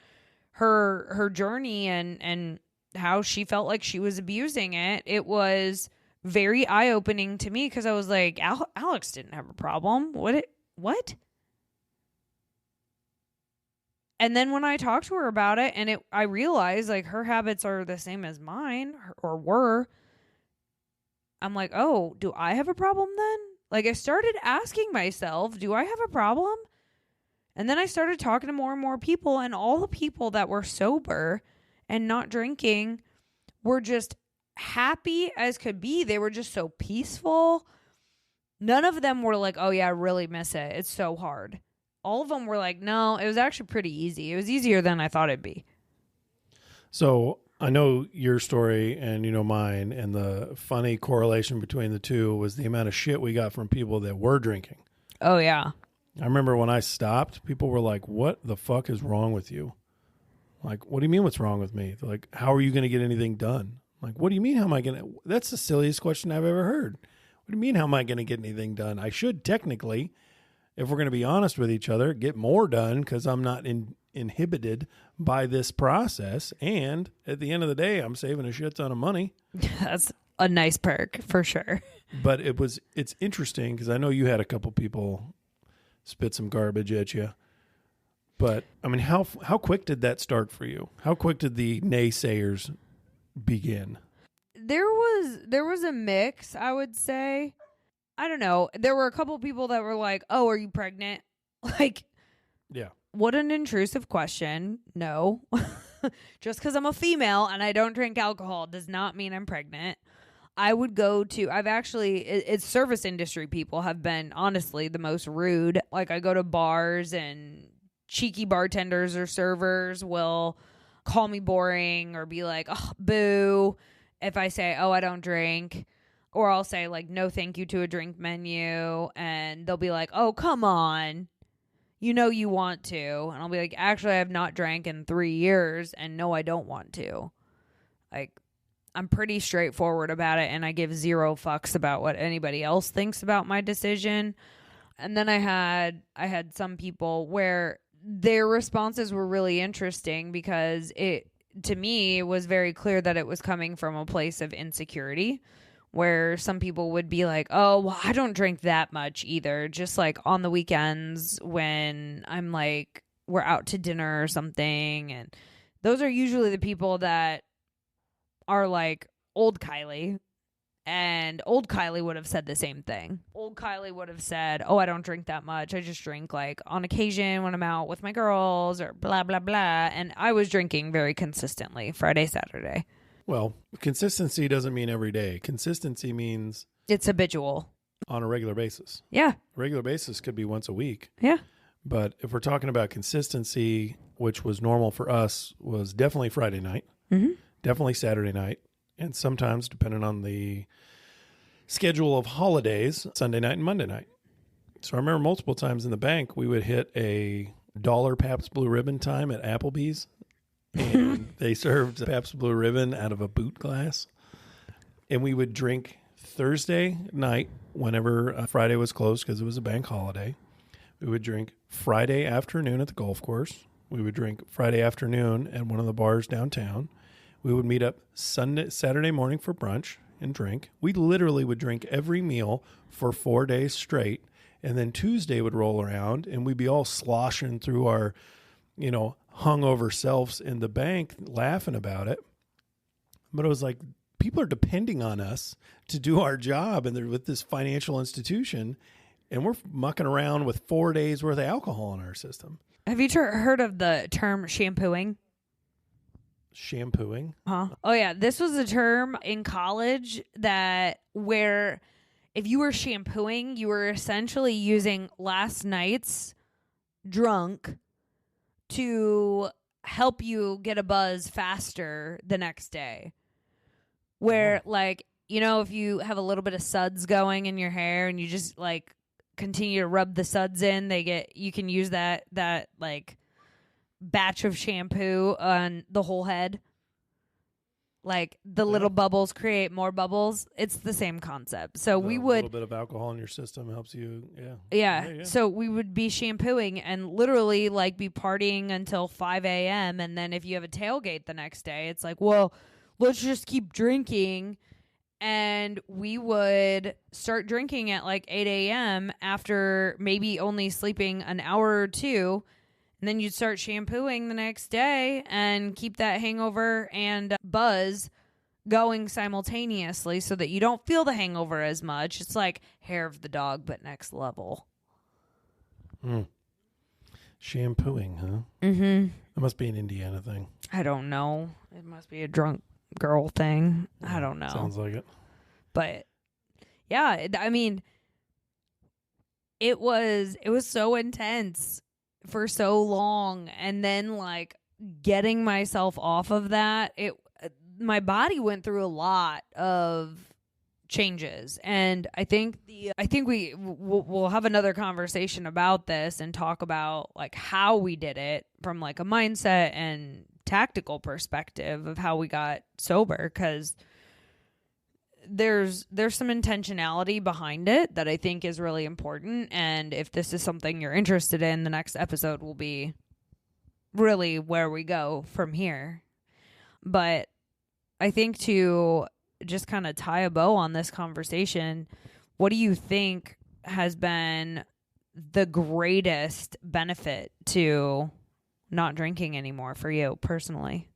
her journey and how she felt like she was abusing it, it was very eye-opening to me because I was like, Alex didn't have a problem. What? And then when I talked to her about it, and I realized like her habits are the same as mine or were, I'm like, oh, do I have a problem then? Like I started asking myself, do I have a problem? And then I started talking to more and more people, and all the people that were sober and not drinking were just happy as could be. They were just so peaceful. None of them were like, oh yeah, I really miss it. It's so hard. All of them were like, no, it was actually pretty easy. It was easier than I thought it'd be. So I know your story and you know mine, and the funny correlation between the two was the amount of shit we got from people that were drinking. Oh, yeah. I remember when I stopped, people were like, what the fuck is wrong with you? Like, what do you mean what's wrong with me? They're like, how are you going to get anything done? I'm like, what do you mean how am I going to? That's the silliest question I've ever heard. What do you mean how am I going to get anything done? I should technically, if we're going to be honest with each other, get more done because I'm not inhibited by this process. And at the end of the day, I'm saving a shit ton of money. That's a nice perk for sure. But it's interesting because I know you had a couple people spit some garbage at you. But I mean, how quick did that start for you? How quick did the naysayers begin? There was a mix, I would say. I don't know. There were a couple people that were like, "Oh, are you pregnant?" Like, yeah. What an intrusive question. No. Just because I'm a female and I don't drink alcohol does not mean I'm pregnant. It's service industry people have been honestly the most rude. Like I go to bars and cheeky bartenders or servers will call me boring or be like, "Oh, boo," if I say, "Oh, I don't drink." Or I'll say like, "No, thank you" to a drink menu. And they'll be like, "Oh, come on. You know you want to." And I'll be like, "Actually, I have not drank in 3 years. And no, I don't want to." Like, I'm pretty straightforward about it. And I give zero fucks about what anybody else thinks about my decision. And then I had some people where their responses were really interesting because to me, it was very clear that it was coming from a place of insecurity, where some people would be like, "Oh, well, I don't drink that much either. Just like on the weekends when I'm like, we're out to dinner or something." And those are usually the people that are like old Kiley. And old Kiley would have said the same thing. Old Kiley would have said, "Oh, I don't drink that much. I just drink like on occasion when I'm out with my girls or blah, blah, blah." And I was drinking very consistently Friday, Saturday. Well, consistency doesn't mean every day. Consistency means it's habitual. On a regular basis. Yeah. Regular basis could be once a week. Yeah. But if we're talking about consistency, which was normal for us, was definitely Friday night, definitely Saturday night, and sometimes, depending on the schedule of holidays, Sunday night and Monday night. So I remember multiple times in the bank, we would hit $1 Pabst Blue Ribbon time at Applebee's. And they served Pabst Blue Ribbon out of a boot glass. And we would drink Thursday night whenever Friday was closed because it was a bank holiday. We would drink Friday afternoon at the golf course. We would drink Friday afternoon at one of the bars downtown. We would meet up Saturday morning for brunch and drink. We literally would drink every meal for 4 days straight. And then Tuesday would roll around and we'd be all sloshing through our, hungover selves in the bank laughing about it. But it was like, people are depending on us to do our job and they're with this financial institution and we're mucking around with 4 days worth of alcohol in our system. Have you heard of the term shampooing? Shampooing? Huh? Oh yeah. This was a term in college where if you were shampooing, you were essentially using last night's drunk to help you get a buzz faster the next day. Where if you have a little bit of suds going in your hair and you just like continue to rub the suds in, you can use that like batch of shampoo on the whole head. Like the little bubbles create more bubbles. It's the same concept. So we would... A little bit of alcohol in your system helps you, Yeah. So we would be shampooing and literally like be partying until 5 a.m. And then if you have a tailgate the next day, it's like, well, let's just keep drinking. And we would start drinking at like 8 a.m. after maybe only sleeping an hour or two. And then you'd start shampooing the next day and keep that hangover and buzz going simultaneously so that you don't feel the hangover as much. It's like hair of the dog, but next level. Shampooing, huh? Mm-hmm. That must be an Indiana thing. I don't know. It must be a drunk girl thing. I don't know. Sounds like it. But yeah, I mean, it was so intense for so long, and then like getting myself off of that, my body went through a lot of changes. And I think we'll have another conversation about this and talk about like how we did it from like a mindset and tactical perspective of how we got sober, because there's some intentionality behind it that I think is really important. And if this is something you're interested in, the next episode will be really where we go from here. But I think to just kind of tie a bow on this conversation, what do you think has been the greatest benefit to not drinking anymore for you personally?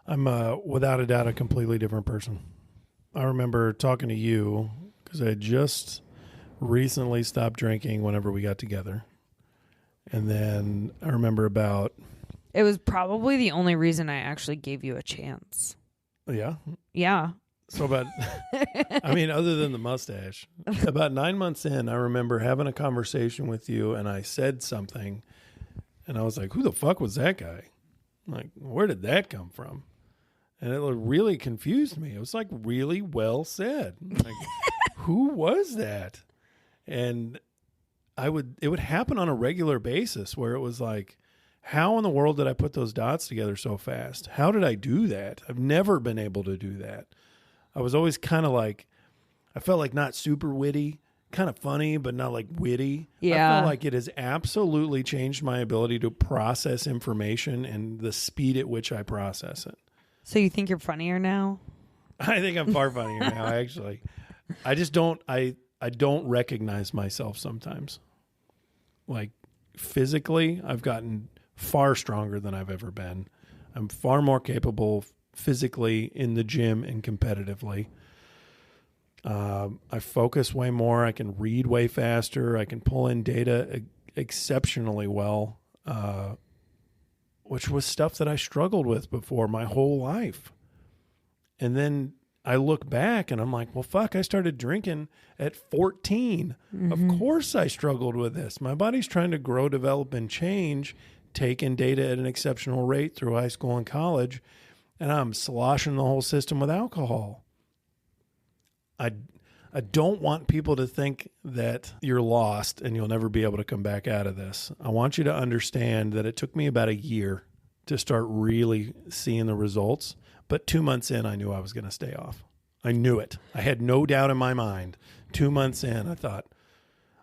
I'm without a doubt a completely different person. I remember talking to you because I had just recently stopped drinking whenever we got together. And then I remember it was probably the only reason I actually gave you a chance. Yeah? Yeah. So I mean, other than the mustache, about 9 months in, I remember having a conversation with you and I said something and I was like, who the fuck was that guy? Like, where did that come from? And it really confused me. It was like really well said. Like, who was that? And it would happen on a regular basis where it was like, how in the world did I put those dots together so fast? How did I do that? I've never been able to do that. I was always kind of like, I felt like not super witty, kind of funny, but not like witty. Yeah. I felt like it has absolutely changed my ability to process information and the speed at which I process it. So you think you're funnier now? I think I'm far funnier now, actually. I just don't, I don't recognize myself sometimes. Like physically, I've gotten far stronger than I've ever been. I'm far more capable physically in the gym and competitively. I focus way more. I can read way faster. I can pull in data exceptionally well, which was stuff that I struggled with before my whole life. And then I look back and I'm like, well, fuck, I started drinking at 14. Mm-hmm. Of course I struggled with this. My body's trying to grow, develop, and change, take in data at an exceptional rate through high school and college, and I'm sloshing the whole system with alcohol. I don't want people to think that you're lost and you'll never be able to come back out of this. I want you to understand that it took me about a year to start really seeing the results. But 2 months in, I knew I was going to stay off. I knew it. I had no doubt in my mind. 2 months in, I thought,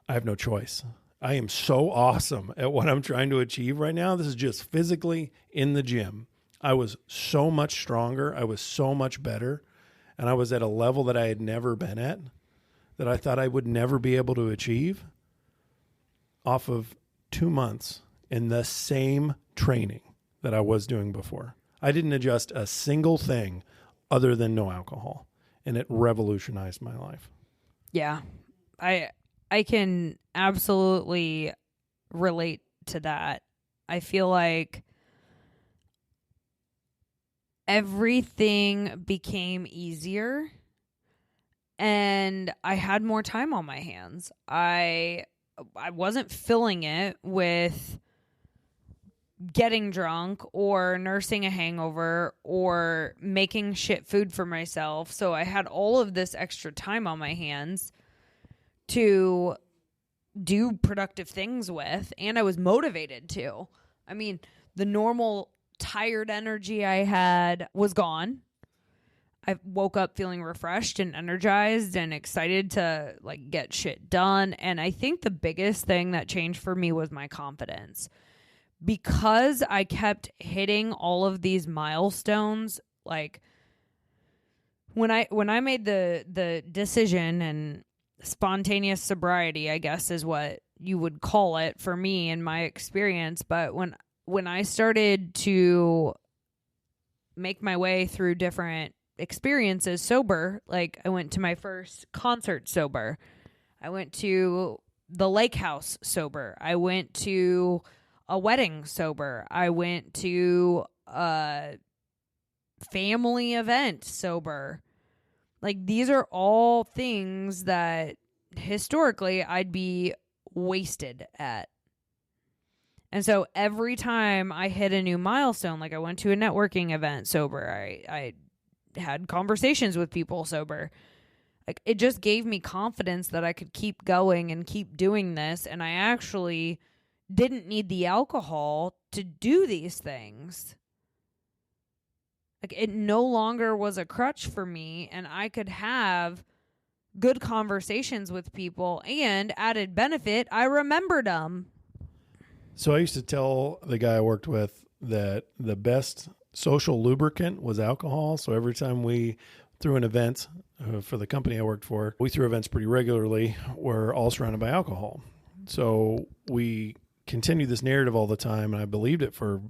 I have no choice. I am so awesome at what I'm trying to achieve right now. This is just physically in the gym. I was so much stronger. I was so much better. And I was at a level that I had never been at, that I thought I would never be able to achieve off of 2 months in the same training that I was doing before. I didn't adjust a single thing other than no alcohol, and it revolutionized my life. Yeah. I can absolutely relate to that. I feel like everything became easier and I had more time on my hands. I wasn't filling it with getting drunk or nursing a hangover or making shit food for myself. So I had all of this extra time on my hands to do productive things with, and I was motivated to. I mean, the normal tired energy I had was gone. I woke up feeling refreshed and energized and excited to like get shit done. And I think the biggest thing that changed for me was my confidence. Because I kept hitting all of these milestones, like when I made the decision, and spontaneous sobriety, I guess is what you would call it for me in my experience, but when I started to make my way through different experiences sober, like I went to my first concert sober, I went to the lake house sober, I went to a wedding sober, I went to a family event sober. Like, these are all things that historically I'd be wasted at. And so every time I hit a new milestone, like I went to a networking event sober, I had conversations with people sober, like it just gave me confidence that I could keep going and keep doing this. And I actually didn't need the alcohol to do these things. Like, it no longer was a crutch for me, and I could have good conversations with people, and added benefit, I remembered them. So I used to tell the guy I worked with that the best social lubricant was alcohol. So every time we threw an event for the company I worked for, we threw events pretty regularly, were all surrounded by alcohol. So we continued this narrative all the time, and I believed it for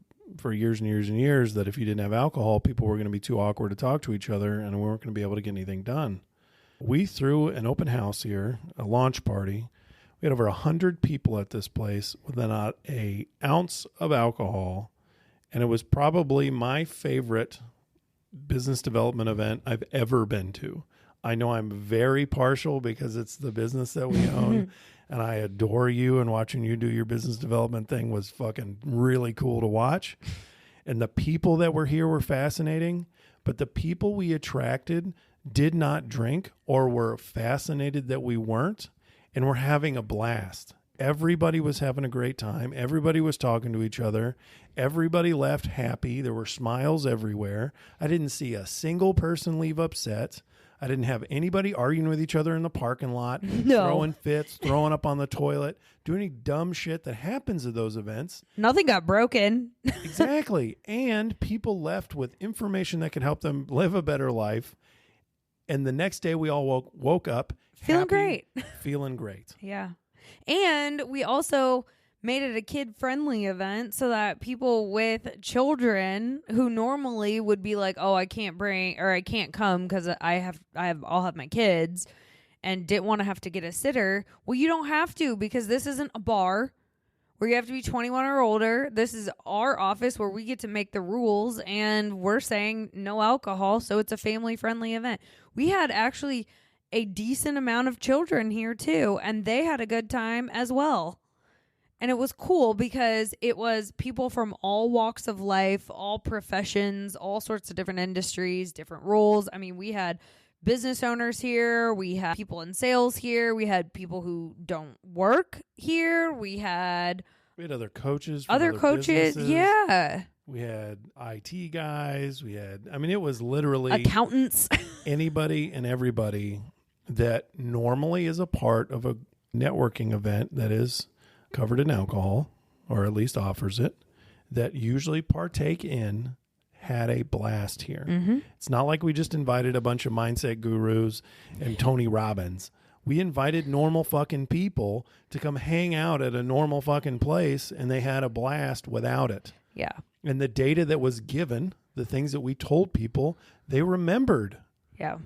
years and years and years, that if you didn't have alcohol, people were going to be too awkward to talk to each other, and we weren't going to be able to get anything done. We threw an open house here, a launch party. We had over 100 people at this place with not an ounce of alcohol, and it was probably my favorite business development event I've ever been to. I know I'm very partial because it's the business that we own, and I adore you, and watching you do your business development thing was fucking really cool to watch. And the people that were here were fascinating, but the people we attracted did not drink or were fascinated that we weren't, and were having a blast. Everybody was having a great time. Everybody was talking to each other. Everybody left happy. There were smiles everywhere. I didn't see a single person leave upset. I didn't have anybody arguing with each other in the parking lot, throwing fits, throwing up on the toilet, doing any dumb shit that happens at those events. Nothing got broken. Exactly. And people left with information that could help them live a better life. And the next day we all woke up Feeling happy, great. Feeling great. Yeah. And we also made it a kid-friendly event so that people with children who normally would be like, oh, I can't bring, or I can't come because I'll have my kids, and didn't want to have to get a sitter. Well, you don't have to, because this isn't a bar where you have to be 21 or older. This is our office where we get to make the rules, and we're saying no alcohol, so it's a family-friendly event. We had actually a decent amount of children here too, and they had a good time as well. And it was cool because it was people from all walks of life, all professions, all sorts of different industries, different roles. I mean, we had business owners here. We had people in sales here. We had people who don't work here. We had other coaches. Other coaches. Businesses. Yeah. We had IT guys. It was literally accountants. Anybody and everybody that normally is a part of a networking event that is covered in alcohol, or at least offers it, that usually partake in, had a blast here. Mm-hmm. It's not like we just invited a bunch of mindset gurus and Tony Robbins. We invited normal fucking people to come hang out at a normal fucking place, and they had a blast without it. Yeah. And the data that was given, the things that we told people, they remembered. Yeah.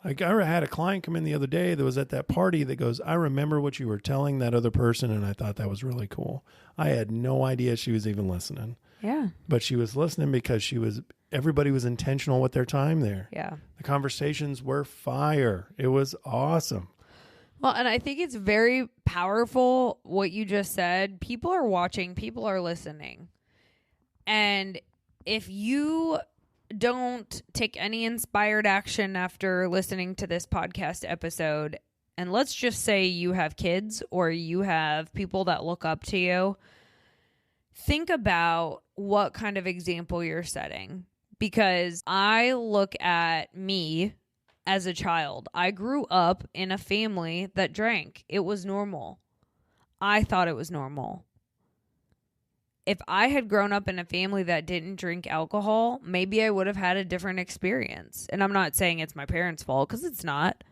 Like, I had a client come in the other day that was at that party that goes, I remember what you were telling that other person, and I thought that was really cool. I had no idea she was even listening. Yeah. But she was listening because everybody was intentional with their time there. Yeah. The conversations were fire. It was awesome. Well, and I think it's very powerful what you just said. People are watching, people are listening. And if you don't take any inspired action after listening to this podcast episode, and let's just say you have kids or you have people that look up to you, think about what kind of example you're setting. Because I look at me as a child. I grew up in a family that drank. It was normal. I thought it was normal. If I had grown up in a family that didn't drink alcohol, maybe I would have had a different experience. And I'm not saying it's my parents' fault, because it's not.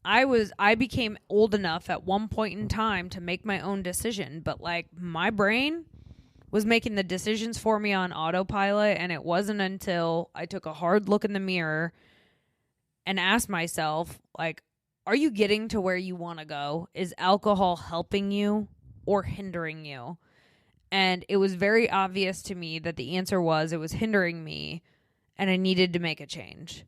I became old enough at one point in time to make my own decision, but like my brain was making the decisions for me on autopilot, and it wasn't until I took a hard look in the mirror and asked myself, like, are you getting to where you want to go? Is alcohol helping you or hindering you? And it was very obvious to me that the answer was it was hindering me, and I needed to make a change.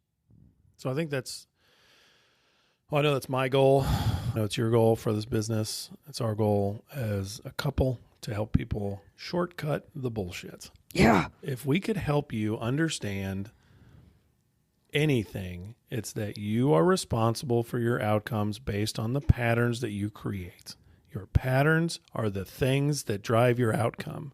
So I think I know that's my goal. I know it's your goal for this business. It's our goal as a couple to help people shortcut the bullshit. Yeah. If we could help you understand anything, it's that you are responsible for your outcomes based on the patterns that you create. Your patterns are the things that drive your outcome.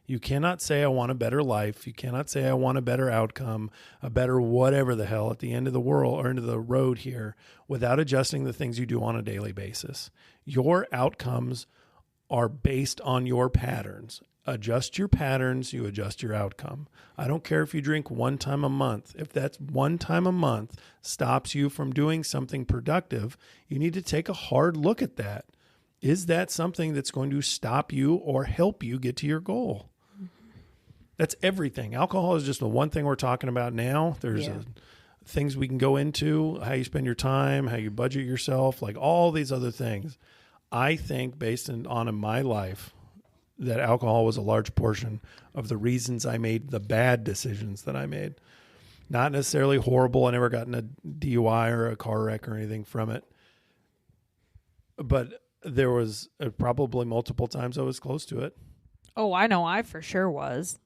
You cannot say, I want a better life. You cannot say, I want a better outcome, a better whatever the hell at the end of the world or end of the road here, without adjusting the things you do on a daily basis. Your outcomes are based on your patterns. Adjust your patterns, you adjust your outcome. I don't care if you drink one time a month. If that's one time a month stops you from doing something productive, you need to take a hard look at that. Is that something that's going to stop you or help you get to your goal? That's everything. Alcohol is just the one thing we're talking about now. There's things we can go into, how you spend your time, how you budget yourself, like all these other things. I think based on my life, that alcohol was a large portion of the reasons I made the bad decisions that I made. Not necessarily horrible. I never gotten a DUI or a car wreck or anything from it. But there was probably multiple times I was close to it. Oh, I know. I for sure was.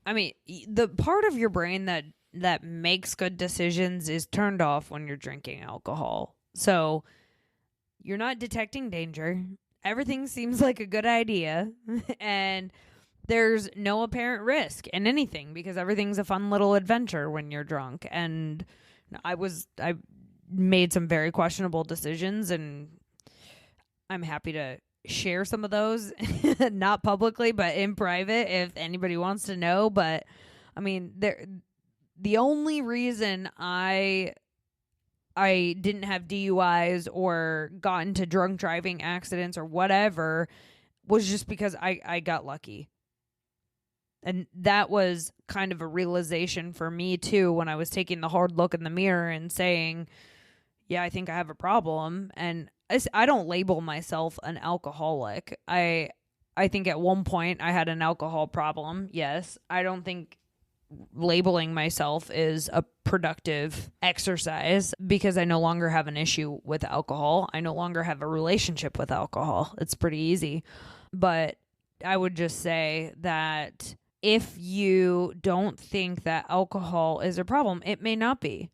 I mean, the part of your brain that makes good decisions is turned off when you're drinking alcohol. So you're not detecting danger. Everything seems like a good idea, and there's no apparent risk in anything because everything's a fun little adventure when you're drunk. And I made some very questionable decisions, and I'm happy to share some of those, not publicly, but in private if anybody wants to know. But I mean, the only reason I didn't have DUIs or got into drunk driving accidents or whatever was just because I got lucky. And that was kind of a realization for me too when I was taking the hard look in the mirror and saying, yeah, I think I have a problem. And I don't label myself an alcoholic. I think at one point I had an alcohol problem. Yes. I don't think labeling myself is a productive exercise because I no longer have an issue with alcohol. I no longer have a relationship with alcohol. It's pretty easy. But I would just say that if you don't think that alcohol is a problem, it may not be.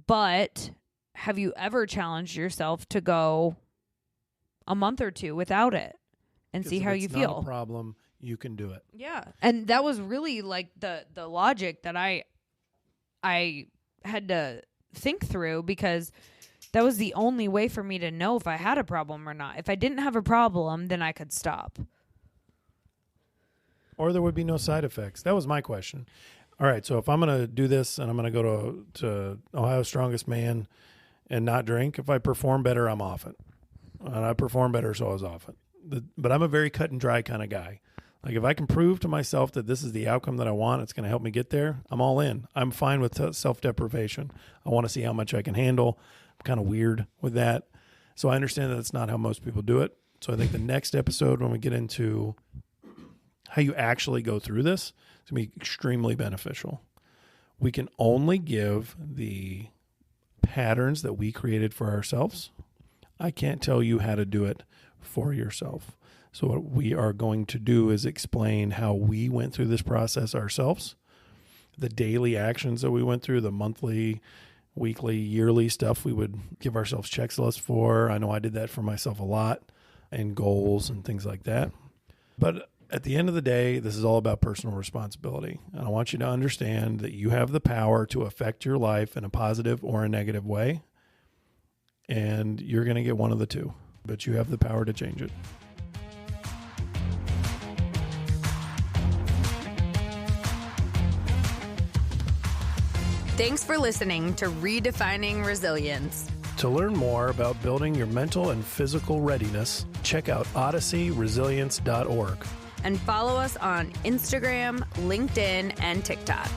But have you ever challenged yourself to go a month or two without it and see how you feel? If it's not a problem, you can do it. Yeah. And that was really like the logic that I had to think through because that was the only way for me to know if I had a problem or not. If I didn't have a problem, then I could stop. Or there would be no side effects. That was my question. All right, so if I'm going to do this and I'm going to go to Ohio's Strongest Man and not drink, if I perform better, I'm off it. And I perform better, so I was off it. But I'm a very cut and dry kind of guy. Like if I can prove to myself that this is the outcome that I want, it's going to help me get there, I'm all in. I'm fine with self-deprivation. I want to see how much I can handle. I'm kind of weird with that. So I understand that it's not how most people do it. So I think the next episode when we get into how you actually go through this, it's going to be extremely beneficial. We can only give the patterns that we created for ourselves. I can't tell you how to do it for yourself. So what we are going to do is explain how we went through this process ourselves, the daily actions that we went through, the monthly, weekly, yearly stuff we would give ourselves checklists for. I know I did that for myself a lot, and goals and things like that. But at the end of the day, this is all about personal responsibility. And I want you to understand that you have the power to affect your life in a positive or a negative way. And you're going to get one of the two, but you have the power to change it. Thanks for listening to Redefining Resilience. To learn more about building your mental and physical readiness, check out odysseyresilience.org. And follow us on Instagram, LinkedIn, and TikTok.